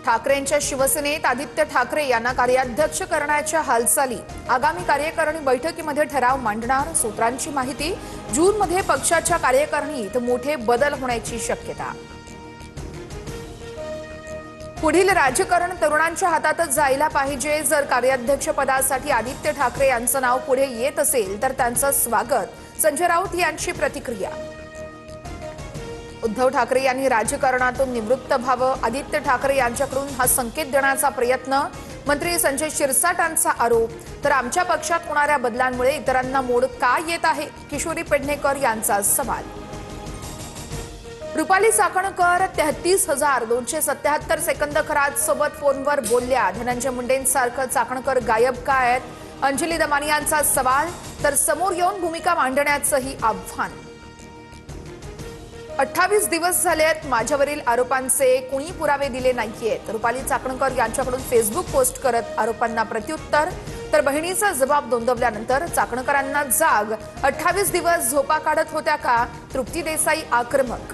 ठाकरेंच्या शिवसेनेत आदित्य ठाकरे यांना कार्याध्यक्ष करण्याच्या हालचाली। आगामी कार्यकारिणी बैठकीमध्ये ठराव मांडणार। सूत्रांची माहिती, जूनमध्ये पक्षाच्या कार्यकारिणीत मोठे बदल होण्याची शक्यता। पुढील राजकारण तरुणांच्या हातातच जायला पाहिजे। जर कार्याध्यक्ष पदासाठी आदित्य ठाकरे यांचं नाव पुढे येत असेल तर त्यांचं स्वागत। संजय राऊत यांची प्रतिक्रिया। उद्धव ठाकरे यांनी राजकारणातून निवृत्त व्हावं, आदित्य ठाकरे यांच्याकडून हा संकेत देण्याचा प्रयत्न। मंत्री संजय शिरसाटांचा आरोप। तर आमच्या पक्षात होणाऱ्या बदलांमुळे इतरांना मोड का येत आहे, किशोरी पेडणेकर यांचा सवाल। रुपाली चाकणकर 33,277 सेकंद खरात सोबत फोनवर बोलल्या। धनंजय मुंडेंसारखं चाकणकर गायब का आहेत, अंजली दमानी यांचा सवाल। तर समोर येऊन भूमिका मांडण्याचंही आव्हान। 28 दिवस झाले आहेत माझ्यावरील आरोपांचे कोणी पुरावे दिले नाहीयेत। रुपाली चाकणकर यांच्याकडून फेसबुक पोस्ट करत आरोपांना प्रत्युत्तर। तर बहिणीचा जबाब नोंदवल्यानंतर चाकणकरांना जाग। 28 दिवस झोपा काढत होत्या का, तृप्ती देसाई आक्रमक।